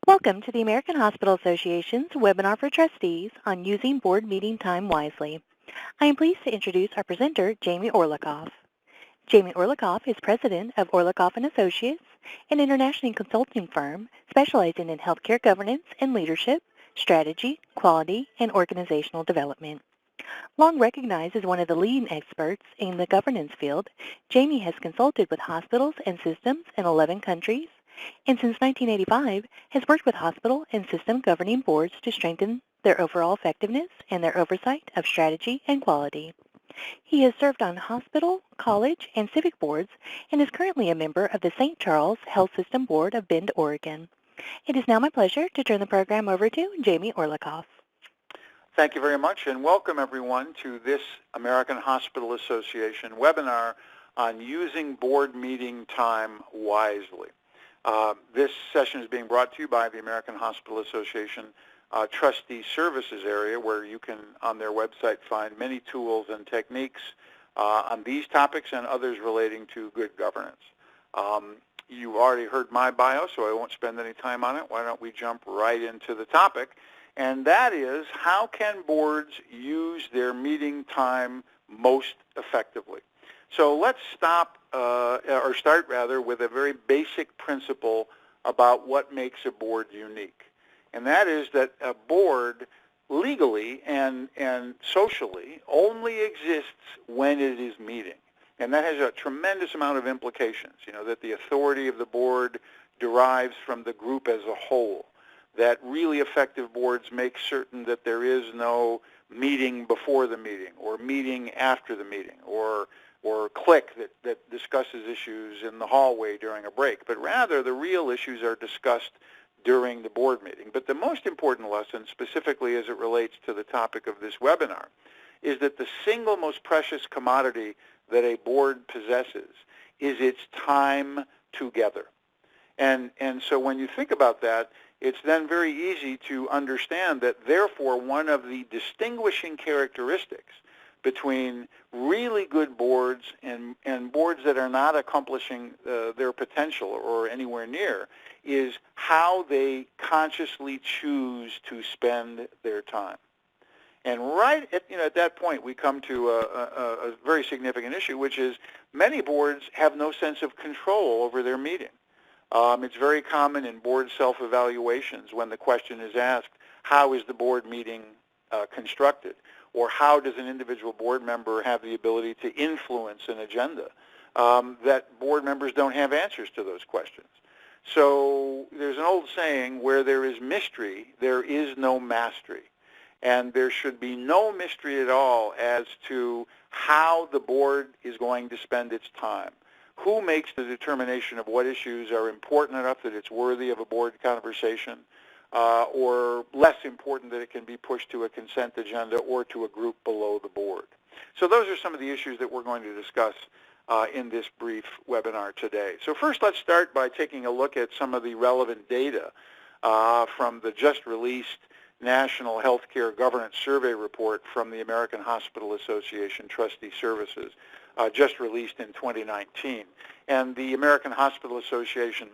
Welcome to the American Hospital Association's webinar for trustees on using board meeting time wisely. I am pleased to introduce our presenter, Jamie Orlikoff. Jamie Orlikoff is president of Orlikoff & Associates, an international consulting firm specializing in healthcare governance and leadership, strategy, quality, and organizational development. Long recognized as one of the leading experts in the governance field, Jamie has consulted with hospitals and systems in 11 countries, and since 1985 has worked with hospital and system governing boards to strengthen their overall effectiveness and their oversight of strategy and quality. He has served on hospital, college, and civic boards and is currently a member of the St. Charles Health System Board of Bend, Oregon. It is now my pleasure to turn the program over to Jamie Orlikoff. Thank you very much, and welcome everyone to this American Hospital Association webinar on using board meeting time wisely. This session is being brought to you by the American Hospital Association Trustee Services area, where you can, on their website, find many tools and techniques on these topics and others relating to good governance. You've already heard my bio, so I won't spend any time on it. Why don't we jump right into the topic? And that is, how can boards use their meeting time most effectively? So let's start with a very basic principle about what makes a board unique. And that is that a board legally and socially only exists when it is meeting. And that has a tremendous amount of implications, that the authority of the board derives from the group as a whole, that really effective boards make certain that there is no meeting before the meeting or meeting after the meeting or clique that discusses issues in the hallway during a break, but rather the real issues are discussed during the board meeting. But the most important lesson, specifically as it relates to the topic of this webinar, is that the single most precious commodity that a board possesses is its time together. And so when you think about that, it's then very easy to understand that, therefore, one of the distinguishing characteristics between really good boards and boards that are not accomplishing their potential or anywhere near is how they consciously choose to spend their time. And right at that point, we come to a very significant issue, which is many boards have no sense of control over their meeting. It's very common in board self-evaluations when the question is asked, how is the board meeting constructed? Or how does an individual board member have the ability to influence an agenda? That board members don't have answers to those questions. So there's an old saying, where there is mystery, there is no mastery. And there should be no mystery at all as to how the board is going to spend its time. Who makes the determination of what issues are important enough that it's worthy of a board conversation, or less important that it can be pushed to a consent agenda or to a group below the board? So those are some of the issues that we're going to discuss in this brief webinar today. So first, let's start by taking a look at some of the relevant data from the just released National Healthcare Governance Survey report from the American Hospital Association Trustee Services, just released in 2019. And the American Hospital Association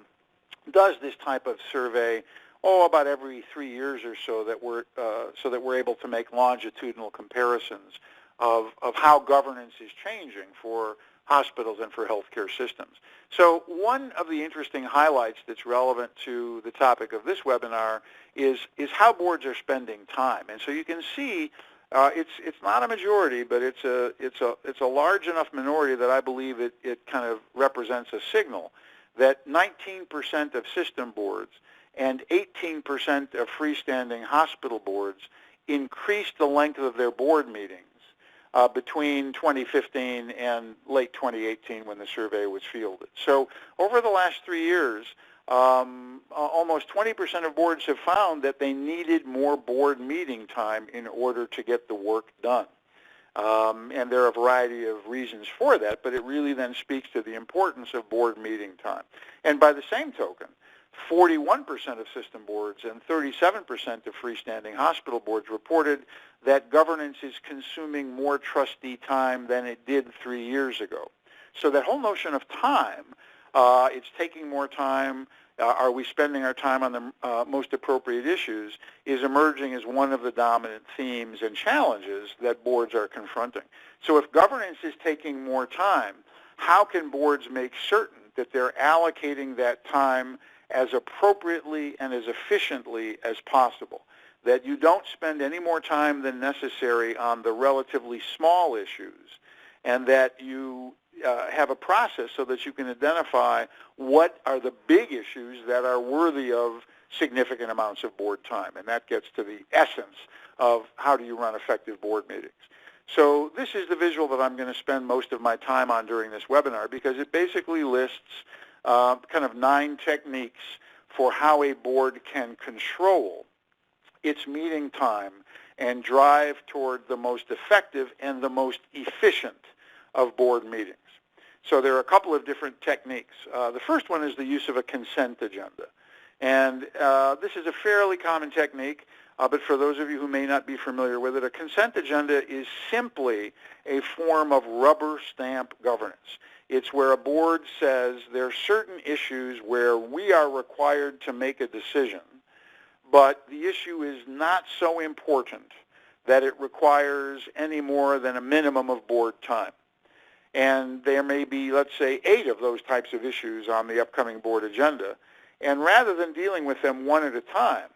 does this type of survey about every 3 years or so that we're able to make longitudinal comparisons of how governance is changing for hospitals and for healthcare systems. So one of the interesting highlights that's relevant to the topic of this webinar is how boards are spending time. And so you can see it's not a majority, but it's a large enough minority that I believe it kind of represents a signal that 19% of system boards and 18% of freestanding hospital boards increased the length of their board meetings between 2015 and late 2018 when the survey was fielded. So over the last 3 years, almost 20% of boards have found that they needed more board meeting time in order to get the work done. And there are a variety of reasons for that, but it really then speaks to the importance of board meeting time. And by the same token, 41% of system boards and 37% of freestanding hospital boards reported that governance is consuming more trustee time than it did 3 years ago. So that whole notion of time, it's taking more time, are we spending our time on the most appropriate issues, is emerging as one of the dominant themes and challenges that boards are confronting. So if governance is taking more time, how can boards make certain that they're allocating that time as appropriately and as efficiently as possible? That you don't spend any more time than necessary on the relatively small issues, and that you have a process so that you can identify what are the big issues that are worthy of significant amounts of board time. And that gets to the essence of how do you run effective board meetings. So this is the visual that I'm going to spend most of my time on during this webinar, because it basically lists kind of 9 techniques for how a board can control its meeting time and drive toward the most effective and the most efficient of board meetings. So there are a couple of different techniques. The first one is the use of a consent agenda. And this is a fairly common technique, but for those of you who may not be familiar with it, a consent agenda is simply a form of rubber stamp governance. It's where a board says there are certain issues where we are required to make a decision, but the issue is not so important that it requires any more than a minimum of board time. And there may be, let's say, 8 of those types of issues on the upcoming board agenda. And rather than dealing with them one at a time,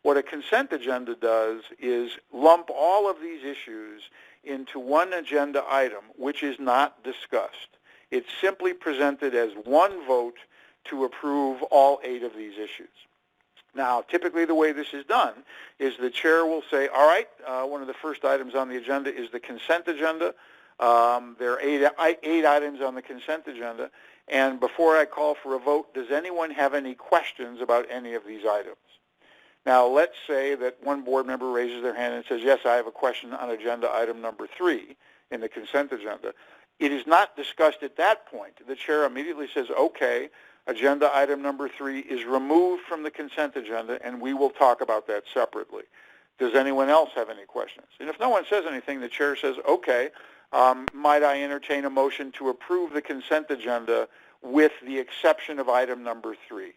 what a consent agenda does is lump all of these issues into one agenda item, which is not discussed. It's simply presented as one vote to approve all 8 of these issues. Now, typically the way this is done is the chair will say, all right, one of the first items on the agenda is the consent agenda. There are 8 items on the consent agenda, and before I call for a vote, does anyone have any questions about any of these items? Now, let's say that one board member raises their hand and says, yes, I have a question on agenda item number 3 in the consent agenda. It is not discussed at that point. The chair immediately says, okay, agenda item number 3 is removed from the consent agenda, and we will talk about that separately. Does anyone else have any questions? And if no one says anything, the chair says, okay, might I entertain a motion to approve the consent agenda with the exception of item number 3?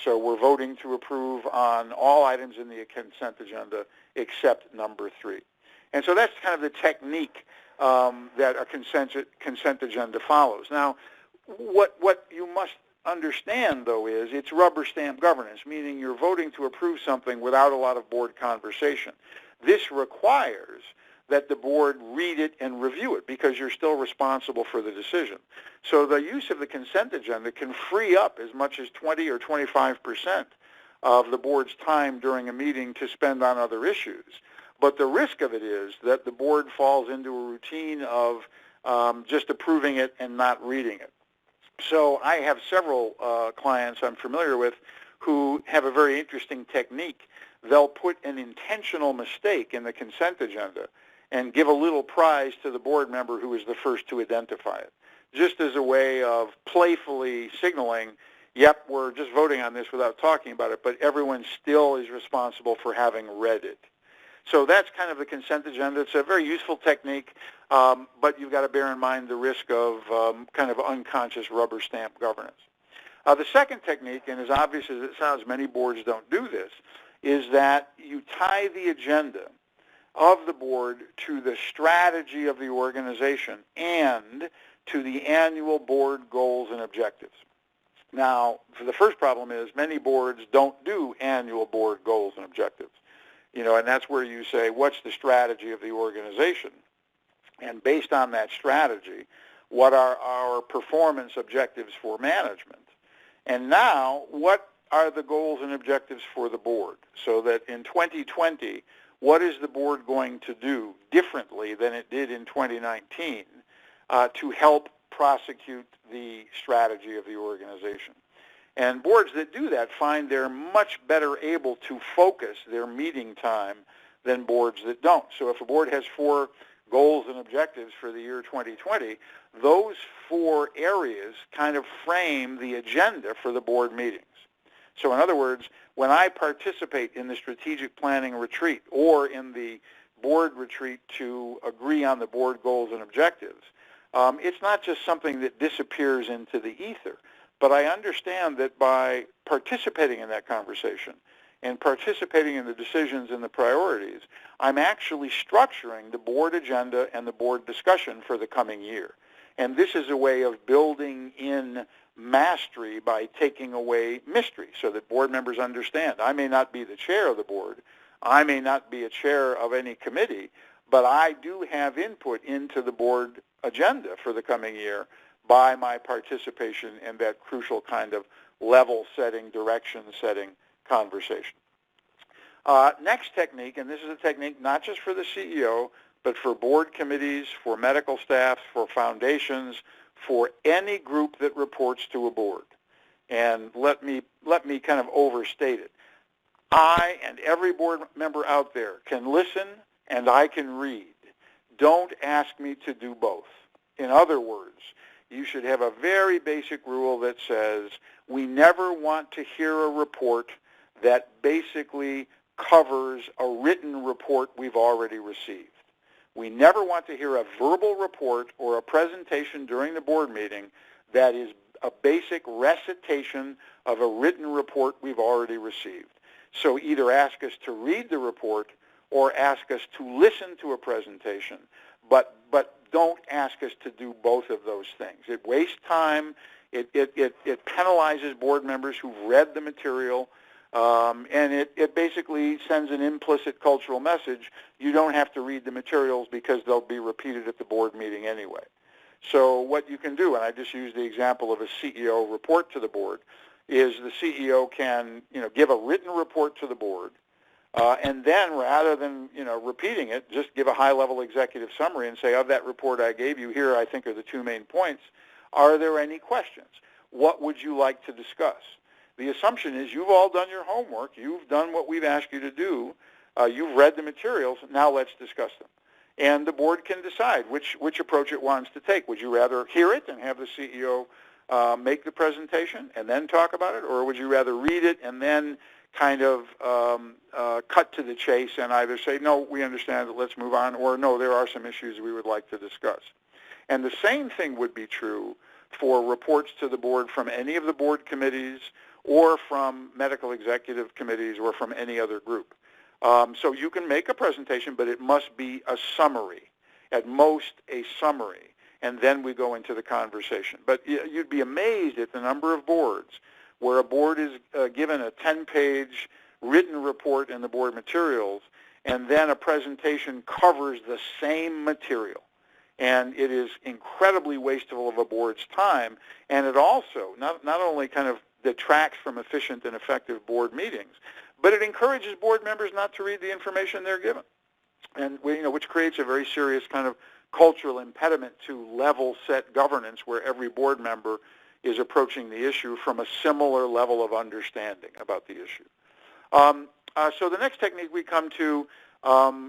So we're voting to approve on all items in the consent agenda except number 3. And so that's kind of the technique that a consent agenda follows. Now, what you must understand, though, is it's rubber stamp governance, meaning you're voting to approve something without a lot of board conversation. This requires that the board read it and review it, because you're still responsible for the decision. So the use of the consent agenda can free up as much as 20 or 25% of the board's time during a meeting to spend on other issues. But the risk of it is that the board falls into a routine of just approving it and not reading it. So I have several clients I'm familiar with who have a very interesting technique. They'll put an intentional mistake in the consent agenda and give a little prize to the board member who is the first to identify it, just as a way of playfully signaling, yep, we're just voting on this without talking about it, but everyone still is responsible for having read it. So that's kind of the consent agenda. It's a very useful technique, but you've got to bear in mind the risk of kind of unconscious rubber stamp governance. The second technique, and as obvious as it sounds, many boards don't do this, is that you tie the agenda of the board to the strategy of the organization and to the annual board goals and objectives. Now, the first problem is many boards don't do annual board goals and objectives. And that's where you say, what's the strategy of the organization? And based on that strategy, what are our performance objectives for management? And now, what are the goals and objectives for the board? So that in 2020, what is the board going to do differently than it did in 2019 to help prosecute the strategy of the organization? And boards that do that find they're much better able to focus their meeting time than boards that don't. So if a board has 4 goals and objectives for the year 2020, those 4 areas kind of frame the agenda for the board meetings. So in other words, when I participate in the strategic planning retreat or in the board retreat to agree on the board goals and objectives, it's not just something that disappears into the ether. But I understand that by participating in that conversation and participating in the decisions and the priorities, I'm actually structuring the board agenda and the board discussion for the coming year. And this is a way of building in mastery by taking away mystery so that board members understand. I may not be the chair of the board. I may not be a chair of any committee, but I do have input into the board agenda for the coming year by my participation in that crucial kind of level-setting, direction-setting conversation. Next technique, and this is a technique not just for the CEO, but for board committees, for medical staff, for foundations, for any group that reports to a board. And let me kind of overstate it. I and every board member out there can listen and I can read. Don't ask me to do both. In other words, you should have a very basic rule that says we never want to hear a report that basically covers a written report we've already received. We never want to hear a verbal report or a presentation during the board meeting that is a basic recitation of a written report we've already received. So either ask us to read the report or ask us to listen to a presentation, but don't ask us to do both of those things. It wastes time. It penalizes board members who've read the material, and it basically sends an implicit cultural message. You don't have to read the materials because they'll be repeated at the board meeting anyway. So what you can do, and I just used the example of a CEO report to the board, is the CEO can give a written report to the board, and then rather than repeating it, just give a high-level executive summary and say, of that report I gave you, here I think are the two main points. Are there any questions? What would you like to discuss? The assumption is you've all done your homework. You've done what we've asked you to do. You've read the materials. Now let's discuss them. And the board can decide which approach it wants to take. Would you rather hear it and have the CEO make the presentation and then talk about it, or would you rather read it and then kind of cut to the chase and either say, no, we understand it, let's move on, or no, there are some issues we would like to discuss. And the same thing would be true for reports to the board from any of the board committees or from medical executive committees or from any other group. So you can make a presentation, but it must be a summary, at most a summary, and then we go into the conversation. But you'd be amazed at the number of boards where a board is given a 10-page written report in the board materials, and then a presentation covers the same material. And it is incredibly wasteful of a board's time, and it also not only kind of detracts from efficient and effective board meetings, but it encourages board members not to read the information they're given, and which creates a very serious kind of cultural impediment to level-set governance where every board member is approaching the issue from a similar level of understanding about the issue. So the next technique we come to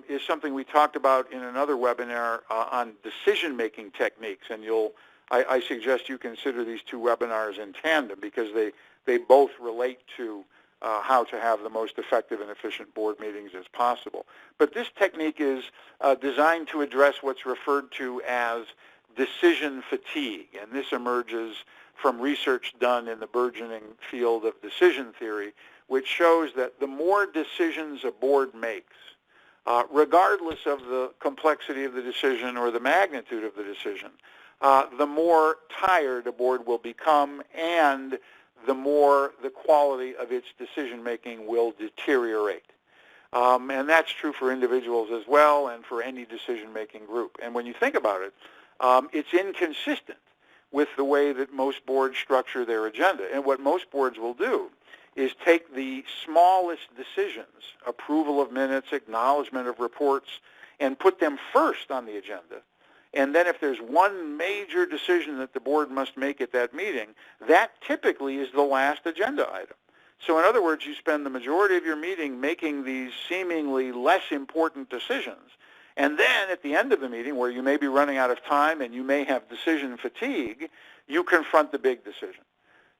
is something we talked about in another webinar on decision-making techniques, and I suggest you consider these two webinars in tandem because they both relate to how to have the most effective and efficient board meetings as possible. But this technique is designed to address what's referred to as decision fatigue, and this emerges from research done in the burgeoning field of decision theory, which shows that the more decisions a board makes, regardless of the complexity of the decision or the magnitude of the decision, the more tired a board will become and the more the quality of its decision-making will deteriorate. And that's true for individuals as well and for any decision-making group. And when you think about it, it's inconsistent with the way that most boards structure their agenda. And what most boards will do is take the smallest decisions, approval of minutes, acknowledgement of reports, and put them first on the agenda. And then if there's one major decision that the board must make at that meeting, that typically is the last agenda item. So in other words, you spend the majority of your meeting making these seemingly less important decisions. And then at the end of the meeting, where you may be running out of time and you may have decision fatigue, you confront the big decision.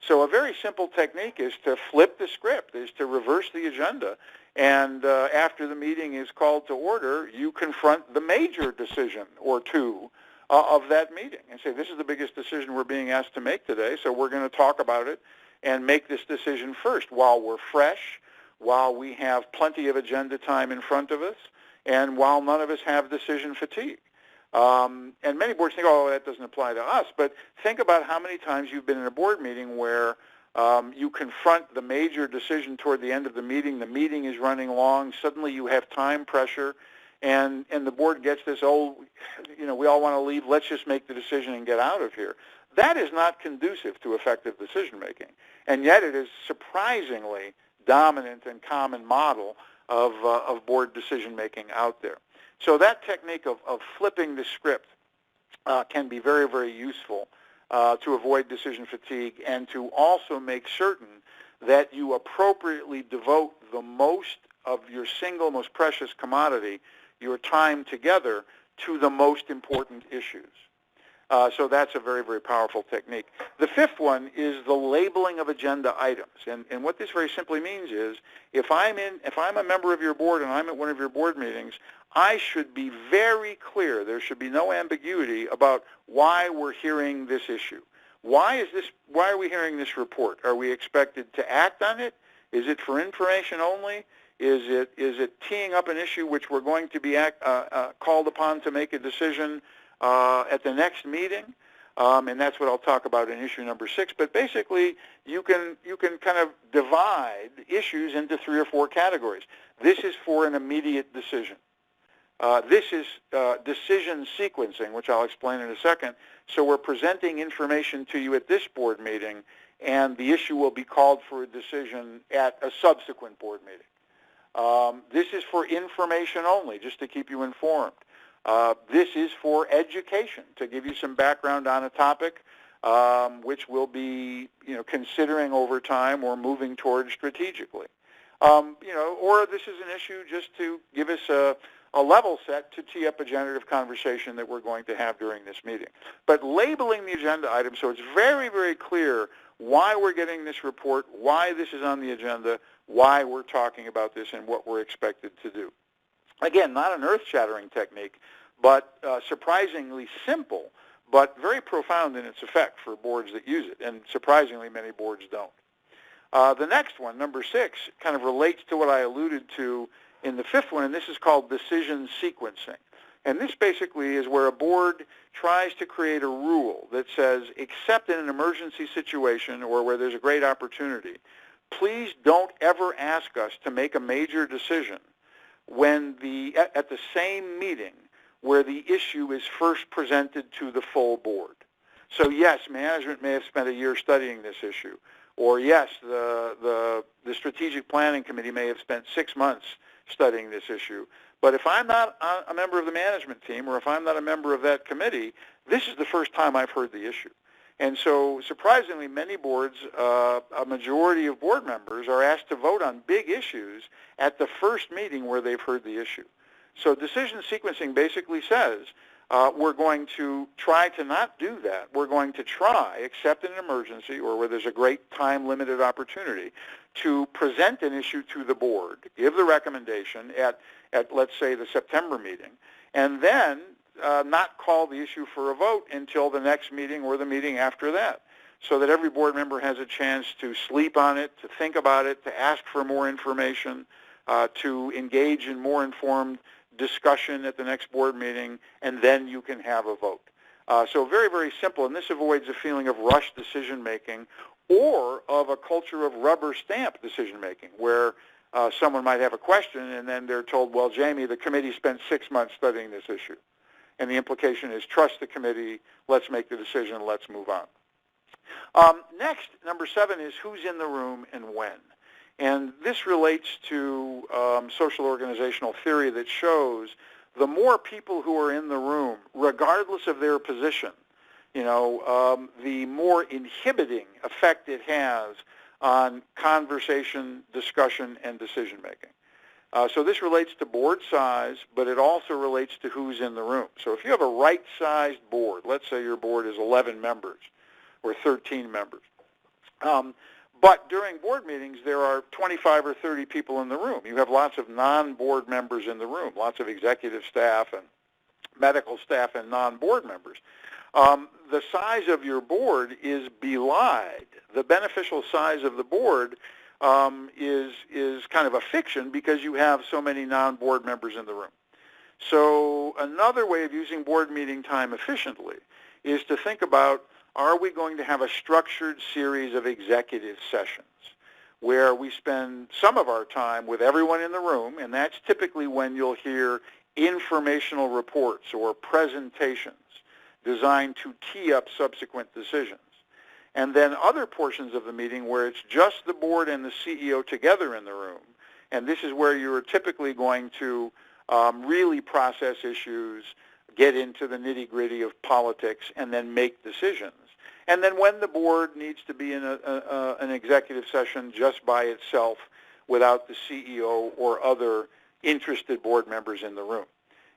So a very simple technique is to flip the script, is to reverse the agenda, and after the meeting is called to order, you confront the major decision or two of that meeting and say, this is the biggest decision we're being asked to make today, so we're going to talk about it and make this decision first while we're fresh, while we have plenty of agenda time in front of us, and while none of us have decision fatigue. And many boards think, oh, that doesn't apply to us, but think about how many times you've been in a board meeting where you confront the major decision toward the end of the meeting is running long, suddenly you have time pressure, and the board gets this, oh, we all want to leave, let's just make the decision and get out of here. That is not conducive to effective decision making, and yet it is surprisingly dominant and common model of board decision making out there. So that technique of flipping the script can be very, very useful to avoid decision fatigue and to also make certain that you appropriately devote the most of your single most precious commodity, your time together, to the most important issues. So that's a very, very powerful technique. The fifth one is the labeling of agenda items. And what this very simply means is if I'm a member of your board and I'm at one of your board meetings, I should be very clear. There should be no ambiguity about why we're hearing this issue. Why are we hearing this report? Are we expected to act on it? Is it for information only? Is it teeing up an issue which we're going to be called upon to make a decision at the next meeting? And that's what I'll talk about in issue number 6. But basically, you can kind of divide issues into 3 or 4 categories. This is for an immediate decision. This is decision sequencing, which I'll explain in a second. So we're presenting information to you at this board meeting, and the issue will be called for a decision at a subsequent board meeting. This is for information only, just to keep you informed. This is for education, to give you some background on a topic which we'll be considering over time or moving towards strategically. Or this is an issue just to give us a level set to tee up a generative conversation that we're going to have during this meeting. But labeling the agenda item so it's very, very clear why we're getting this report, why this is on the agenda, why we're talking about this, and what we're expected to do. Again, not an earth-shattering technique, but surprisingly simple, but very profound in its effect for boards that use it, and surprisingly many boards don't. The next one, number 6, kind of relates to what I alluded to in the 5th one, and this is called decision sequencing. And this basically is where a board tries to create a rule that says, except in an emergency situation or where there's a great opportunity, please don't ever ask us to make a major decision when at the same meeting where the issue is first presented to the full board. So yes, management may have spent a year studying this issue, or yes, the strategic planning committee may have spent 6 months studying this issue. But if I'm not a member of the management team, or if I'm not a member of that committee, this is the first time I've heard the issue. And so surprisingly, many boards, a majority of board members are asked to vote on big issues at the first meeting where they've heard the issue. So decision sequencing basically says we're going to try to not do that. We're going to try, except in an emergency or where there's a great time-limited opportunity, to present an issue to the board, give the recommendation at let's say, the September meeting, and then not call the issue for a vote until the next meeting or the meeting after that, so that every board member has a chance to sleep on it, to think about it, to ask for more information, to engage in more informed discussion at the next board meeting, and then you can have a vote. So very, very simple, and this avoids a feeling of rushed decision-making or of a culture of rubber stamp decision-making, where someone might have a question and then they're told, well, Jamie, the committee spent 6 months studying this issue. And the implication is trust the committee, let's make the decision, let's move on. Next, number 7 is who's in the room and when. And this relates to social organizational theory that shows the more people who are in the room, regardless of their position, the more inhibiting effect it has on conversation, discussion, and decision-making. So this relates to board size, but it also relates to who's in the room. So if you have a right-sized board, let's say your board is 11 members or 13 members, but during board meetings there are 25 or 30 people in the room. You have lots of non-board members in the room, lots of executive staff medical staff and non-board members. The size of your board is belied. The beneficial size of the board is kind of a fiction because you have so many non-board members in the room. So another way of using board meeting time efficiently is to think about, are we going to have a structured series of executive sessions where we spend some of our time with everyone in the room, and that's typically when you'll hear informational reports or presentations designed to tee up subsequent decisions. And then other portions of the meeting where it's just the board and the CEO together in the room, and this is where you're typically going to really process issues, get into the nitty-gritty of politics, and then make decisions. And then when the board needs to be in an executive session just by itself without the CEO or other interested board members in the room.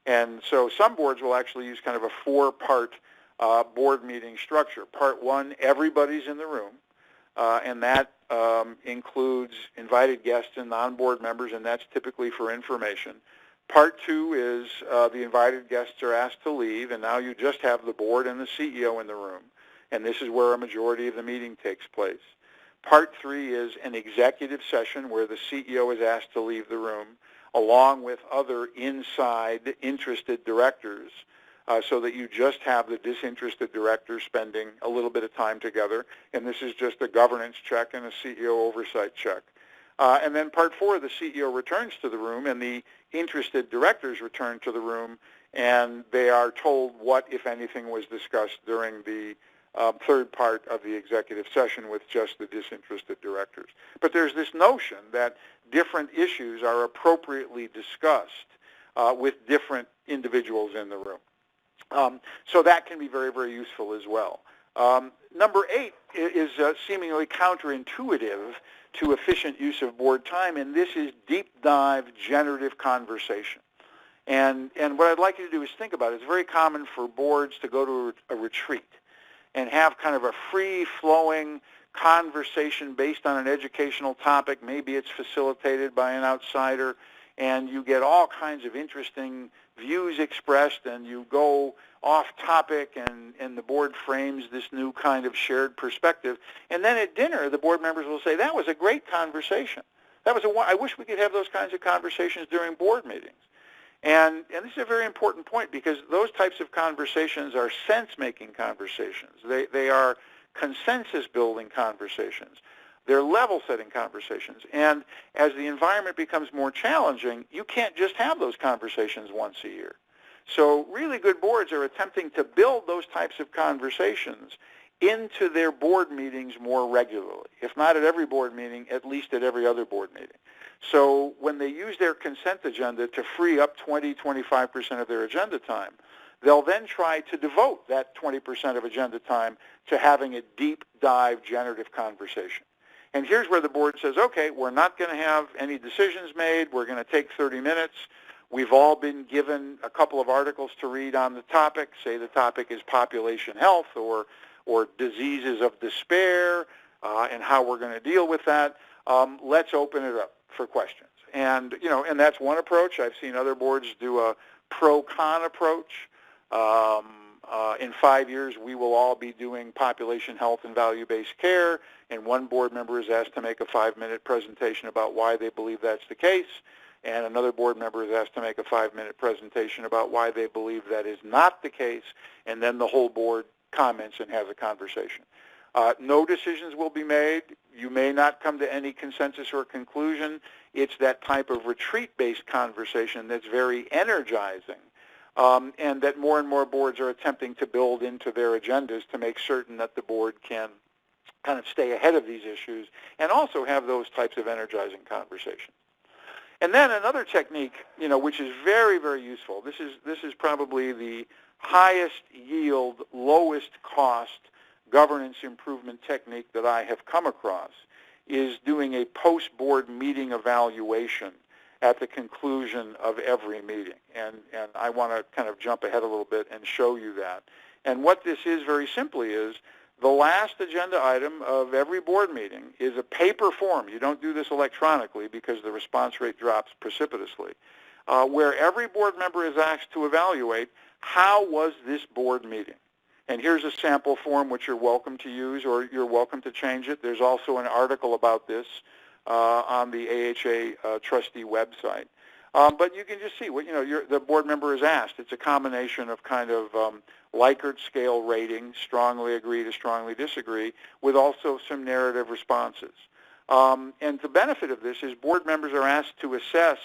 And so some boards will actually use kind of a four-part board meeting structure. Part one, everybody's in the room, and that includes invited guests and non-board members, and that's typically for information. Part two is the invited guests are asked to leave, and now you just have the board and the CEO in the room, and this is where a majority of the meeting takes place. Part three is an executive session where the CEO is asked to leave the room, along with other inside interested directors, so that you just have the disinterested directors spending a little bit of time together, and this is just a governance check and a CEO oversight check. And then part four, the CEO returns to the room, and the interested directors return to the room, and they are told what, if anything, was discussed during the third part of the executive session with just the disinterested directors. But there's this notion that different issues are appropriately discussed with different individuals in the room. So that can be very, very useful as well. Number 8 is seemingly counterintuitive to efficient use of board time, and this is deep dive generative conversation. And what I'd like you to do is think about it. It's very common for boards to go to a retreat and have kind of a free-flowing conversation based on an educational topic. Maybe it's facilitated by an outsider, and you get all kinds of interesting views expressed, and you go off topic, and the board frames this new kind of shared perspective. And then at dinner, the board members will say, that was a great conversation. I wish we could have those kinds of conversations during board meetings. And this is a very important point, because those types of conversations are sense-making conversations. They are consensus-building conversations. They're level-setting conversations. And as the environment becomes more challenging, you can't just have those conversations once a year. So really good boards are attempting to build those types of conversations into their board meetings more regularly. If not at every board meeting, at least at every other board meeting. So when they use their consent agenda to free up 20-25% of their agenda time, they'll then try to devote that 20% of agenda time to having a deep dive generative conversation. And here's where the board says, okay, we're not going to have any decisions made. We're going to take 30 minutes. We've all been given a couple of articles to read on the topic. Say the topic is population health or diseases of despair and how we're going to deal with that. Let's open it up for questions. And, and that's one approach. I've seen other boards do a pro-con approach. In 5 years, we will all be doing population health and value-based care, and one board member is asked to make a 5-minute presentation about why they believe that's the case, and another board member is asked to make a 5-minute presentation about why they believe that is not the case, and then the whole board comments and has a conversation. No decisions will be made. You may not come to any consensus or conclusion. It's that type of retreat-based conversation that's very energizing, and that more and more boards are attempting to build into their agendas to make certain that the board can kind of stay ahead of these issues and also have those types of energizing conversations. And then another technique, which is very, very useful. This is probably the highest yield, lowest cost governance improvement technique that I have come across, is doing a post-board meeting evaluation at the conclusion of every meeting. And I want to kind of jump ahead a little bit and show you that. And what this is very simply is the last agenda item of every board meeting is a paper form. You don't do this electronically because the response rate drops precipitously, where every board member is asked to evaluate how was this board meeting? And here's a sample form which you're welcome to use, or you're welcome to change it. There's also an article about this on the AHA trustee website. But you can just see what the board member is asked. It's a combination of kind of Likert scale rating, strongly agree to strongly disagree, with also some narrative responses. And the benefit of this is board members are asked to assess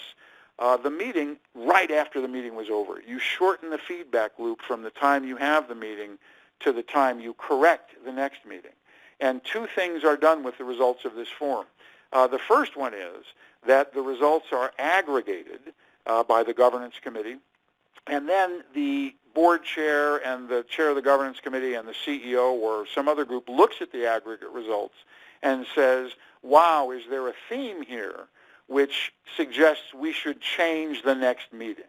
the meeting right after the meeting was over. You shorten the feedback loop from the time you have the meeting to the time you correct the next meeting. And two things are done with the results of this form. The first one is that the results are aggregated by the governance committee, and then the board chair and the chair of the governance committee and the CEO or some other group looks at the aggregate results and says, wow, is there a theme here which suggests we should change the next meeting?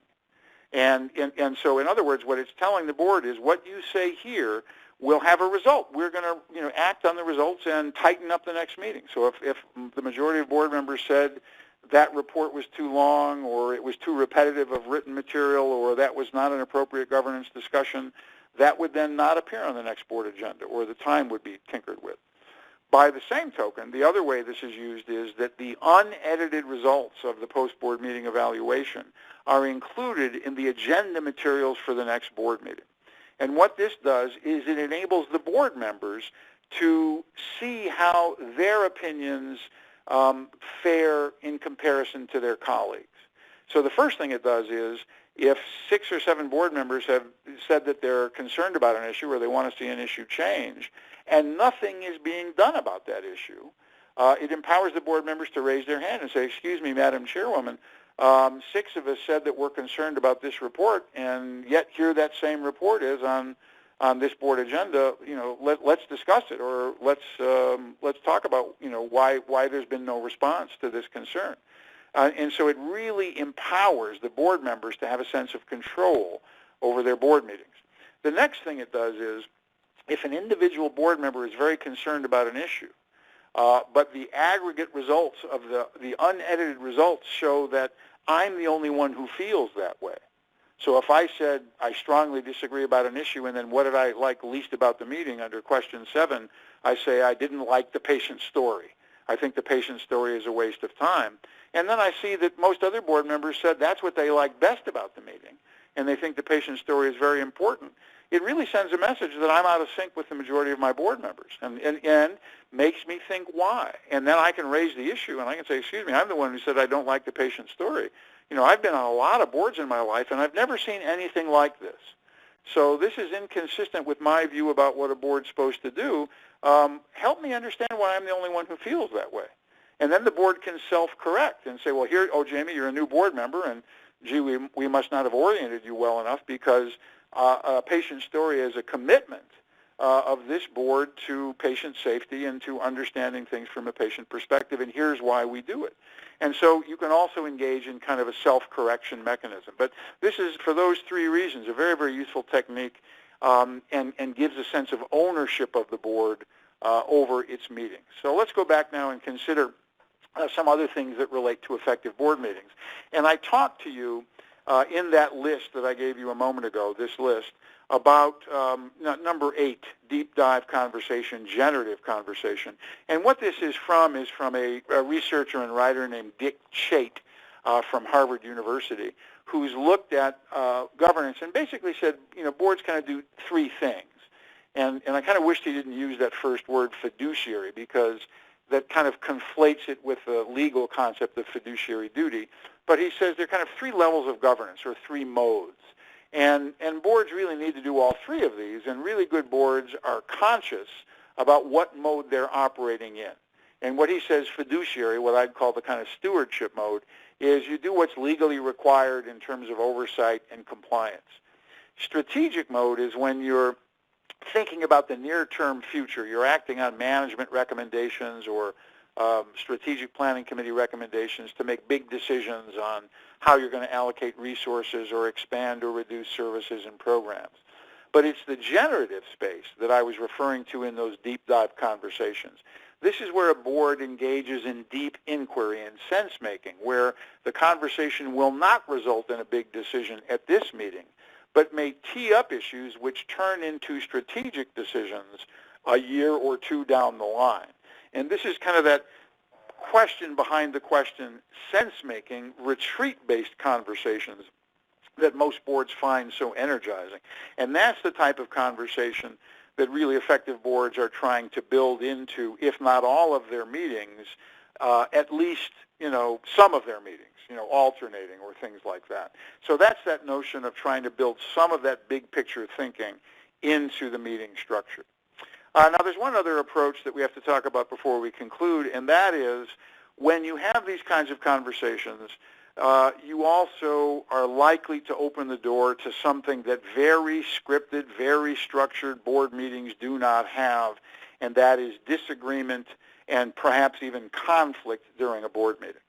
And so, in other words, what it's telling the board is what you say here will have a result. We're going to act on the results and tighten up the next meeting. So if the majority of board members said that report was too long, or it was too repetitive of written material, or that was not an appropriate governance discussion, that would then not appear on the next board agenda, or the time would be tinkered with. By the same token, the other way this is used is that the unedited results of the post-board meeting evaluation are included in the agenda materials for the next board meeting. And what this does is it enables the board members to see how their opinions fare in comparison to their colleagues. So the first thing it does is if 6 or 7 board members have said that they're concerned about an issue or they want to see an issue change, and nothing is being done about that issue, it empowers the board members to raise their hand and say, excuse me, Madam Chairwoman, 6 of us said that we're concerned about this report, and yet here that same report is on this board agenda. Let's discuss it, or let's talk about why there's been no response to this concern. And so it really empowers the board members to have a sense of control over their board meetings. The next thing it does is, if an individual board member is very concerned about an issue, but the aggregate results of the unedited results show that I'm the only one who feels that way. So if I said I strongly disagree about an issue, and then what did I like least about the meeting under question 7, I say I didn't like the patient's story. I think the patient's story is a waste of time. And then I see that most other board members said that's what they like best about the meeting, and they think the patient's story is very important. It really sends a message that I'm out of sync with the majority of my board members, and makes me think why. And then I can raise the issue, and I can say, excuse me, I'm the one who said I don't like the patient's story. I've been on a lot of boards in my life, and I've never seen anything like this. So this is inconsistent with my view about what a board's supposed to do. Help me understand why I'm the only one who feels that way. And then the board can self-correct and say, well, here, oh, Jamie, you're a new board member, and gee, we must not have oriented you well enough, because a patient story is a commitment of this board to patient safety and to understanding things from a patient perspective, and here's why we do it. And so you can also engage in kind of a self-correction mechanism. But this is, for those 3 reasons, a very, very useful technique, and gives a sense of ownership of the board over its meetings. So let's go back now and consider some other things that relate to effective board meetings. And I talked to you in that list that I gave you a moment ago, this list, about number 8, deep dive conversation, generative conversation. And what this is from a researcher and writer named Dick Chait from Harvard University, who's looked at governance and basically said, boards kind of do 3 things. And I kind of wished he didn't use that first word, fiduciary, because that kind of conflates it with the legal concept of fiduciary duty. But he says there are kind of 3 levels of governance, or 3 modes. And boards really need to do all 3 of these, and really good boards are conscious about what mode they're operating in. And what he says fiduciary, what I'd call the kind of stewardship mode, is you do what's legally required in terms of oversight and compliance. Strategic mode is when you're thinking about the near-term future. You're acting on management recommendations or strategic planning committee recommendations to make big decisions on how you're going to allocate resources or expand or reduce services and programs. But it's the generative space that I was referring to in those deep dive conversations. This is where a board engages in deep inquiry and sense-making, where the conversation will not result in a big decision at this meeting, but may tee up issues which turn into strategic decisions a year or two down the line. And this is kind of that question behind the question, sense-making, retreat-based conversations that most boards find so energizing. And that's the type of conversation that really effective boards are trying to build into, if not all of their meetings, at least, some of their meetings, alternating or things like that. So that's that notion of trying to build some of that big picture thinking into the meeting structure. Now, there's one other approach that we have to talk about before we conclude, and that is when you have these kinds of conversations, you also are likely to open the door to something that very scripted, very structured board meetings do not have, and that is disagreement and perhaps even conflict during a board meeting.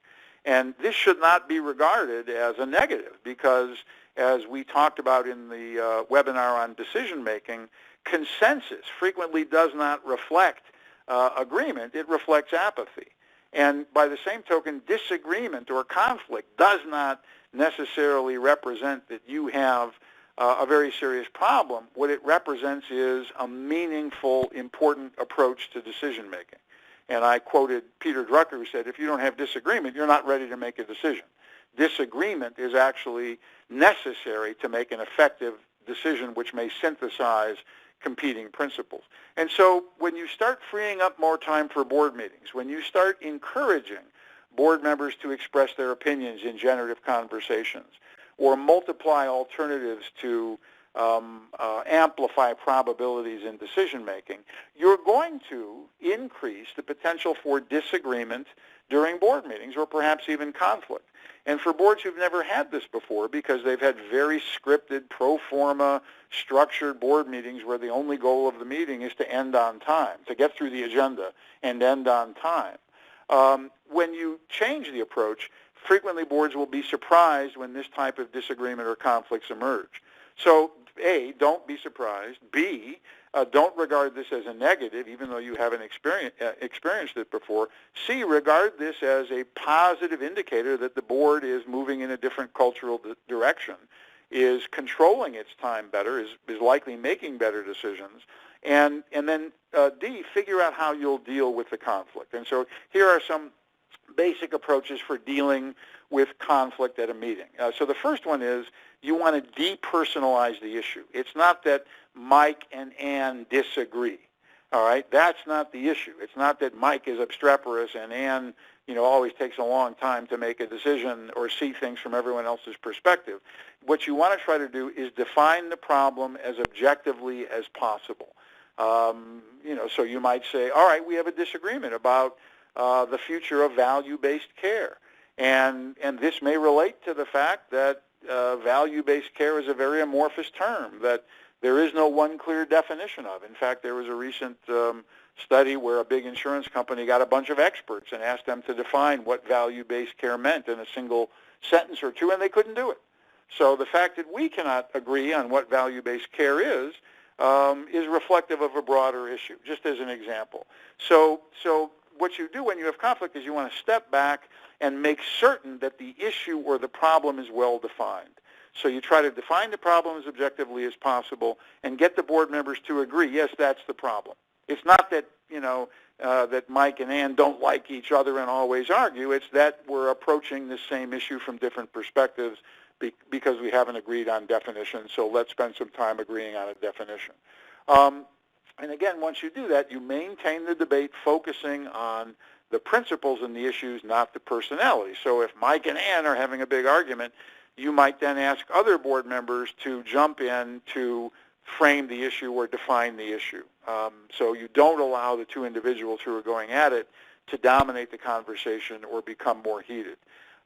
And this should not be regarded as a negative because, as we talked about in the webinar on decision making, consensus frequently does not reflect agreement, it reflects apathy. And by the same token, disagreement or conflict does not necessarily represent that you have a very serious problem. What it represents is a meaningful, important approach to decision making. And I quoted Peter Drucker, who said, if you don't have disagreement, you're not ready to make a decision. Disagreement is actually necessary to make an effective decision which may synthesize competing principles. And so when you start freeing up more time for board meetings, when you start encouraging board members to express their opinions in generative conversations, or multiply alternatives to amplify probabilities in decision making, you're going to increase the potential for disagreement during board meetings or perhaps even conflict. And for boards who've never had this before, because they've had very scripted, pro forma, structured board meetings where the only goal of the meeting is to end on time, to get through the agenda and end on time. When you change the approach, frequently boards will be surprised when this type of disagreement or conflicts emerge. So, A, don't be surprised. B, don't regard this as a negative, even though you haven't experienced it before. C, regard this as a positive indicator that the board is moving in a different cultural direction, is controlling its time better, is likely making better decisions. And then D, figure out how you'll deal with the conflict. And so here are some basic approaches for dealing with conflict at a meeting. So the first one is you want to depersonalize the issue. It's not that Mike and Ann disagree. All right, that's not the issue. It's not that Mike is obstreperous and Ann, always takes a long time to make a decision or see things from everyone else's perspective. What you want to try to do is define the problem as objectively as possible. So you might say, all right, we have a disagreement about the future of value-based care. And this may relate to the fact that value-based care is a very amorphous term that there is no one clear definition of. In fact, there was a recent study where a big insurance company got a bunch of experts and asked them to define what value-based care meant in a single sentence or two, and they couldn't do it. So the fact that we cannot agree on what value-based care is reflective of a broader issue, just as an example. So what you do when you have conflict is you want to step back and make certain that the issue or the problem is well defined. So you try to define the problem as objectively as possible and get the board members to agree, yes, that's the problem. It's not that, that Mike and Ann don't like each other and always argue. It's that we're approaching the same issue from different perspectives because we haven't agreed on definitions, so let's spend some time agreeing on a definition. And again, once you do that, you maintain the debate focusing on the principles and the issues, not the personality. So if Mike and Ann are having a big argument, you might then ask other board members to jump in to frame the issue or define the issue. So you don't allow the two individuals who are going at it to dominate the conversation or become more heated.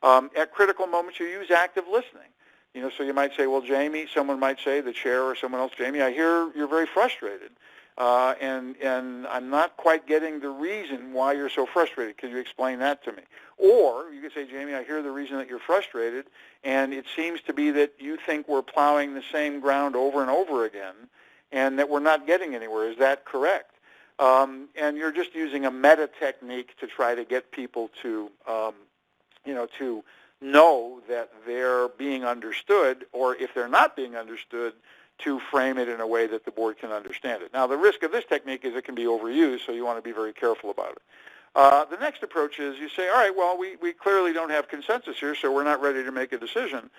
At critical moments, you use active listening. So you might say, well, Jamie, someone might say, the chair or someone else, Jamie, I hear you're very frustrated. And I'm not quite getting the reason why you're so frustrated. Can you explain that to me? Or you could say, Jamie, I hear the reason that you're frustrated, and it seems to be that you think we're plowing the same ground over and over again, and that we're not getting anywhere. Is that correct? And you're just using a meta technique to try to get people to, to know that they're being understood, or if they're not being understood, to frame it in a way that the board can understand it. Now, the risk of this technique is it can be overused, so you want to be very careful about it. The next approach is you say, all right, well, we clearly don't have consensus here, so we're not ready to make a decision.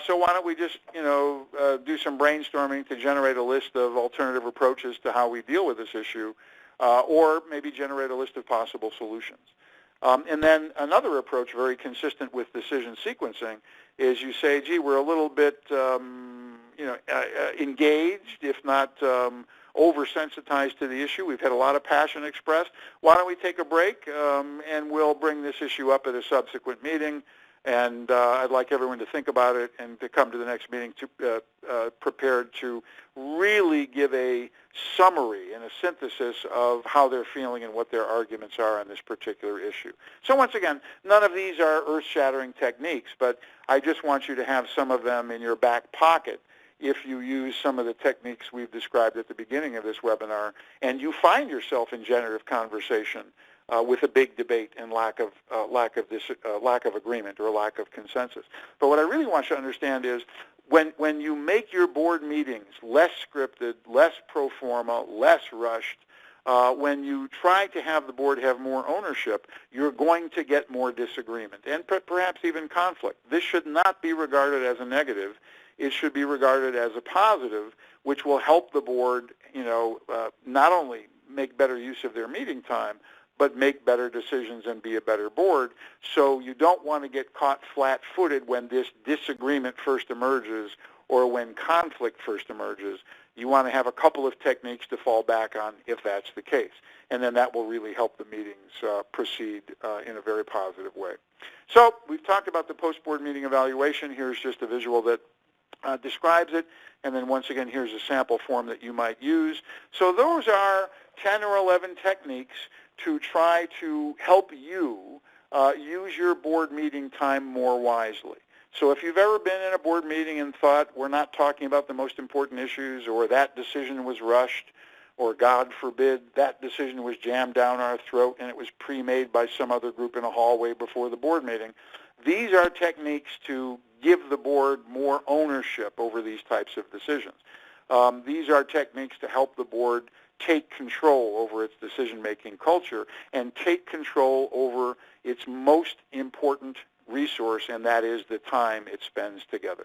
So why don't we just, do some brainstorming to generate a list of alternative approaches to how we deal with this issue, or maybe generate a list of possible solutions. And then another approach, very consistent with decision sequencing, is you say, gee, we're a little bit, engaged, if not oversensitized to the issue. We've had a lot of passion expressed. Why don't we take a break, and we'll bring this issue up at a subsequent meeting. And I'd like everyone to think about it and to come to the next meeting prepared to really give a summary and a synthesis of how they're feeling and what their arguments are on this particular issue. So once again, none of these are earth-shattering techniques, but I just want you to have some of them in your back pocket if you use some of the techniques we've described at the beginning of this webinar and you find yourself in generative conversation with a big debate and lack of agreement or lack of consensus. But what I really want you to understand is when you make your board meetings less scripted, less pro forma, less rushed, when you try to have the board have more ownership, you're going to get more disagreement and perhaps even conflict. This should not be regarded as a negative. It should be regarded as a positive, which will help the board, not only make better use of their meeting time, but make better decisions and be a better board. So you don't want to get caught flat-footed when this disagreement first emerges or when conflict first emerges. You want to have a couple of techniques to fall back on if that's the case. And then that will really help the meetings proceed in a very positive way. So we've talked about the post-board meeting evaluation. Here's just a visual that describes it. And then once again, here's a sample form that you might use. So those are 10 or 11 techniques to try to help you use your board meeting time more wisely. So if you've ever been in a board meeting and thought we're not talking about the most important issues, or that decision was rushed, or God forbid that decision was jammed down our throat and it was pre-made by some other group in a hallway before the board meeting, these are techniques to give the board more ownership over these types of decisions. These are techniques to help the board take control over its decision-making culture and take control over its most important resource, and that is the time it spends together.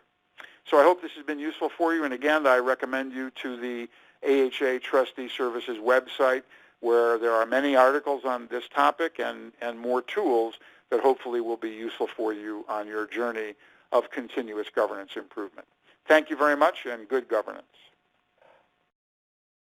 So I hope this has been useful for you, and again, I recommend you to the AHA Trustee Services website, where there are many articles on this topic and more tools that hopefully will be useful for you on your journey of continuous governance improvement. Thank you very much, and good governance.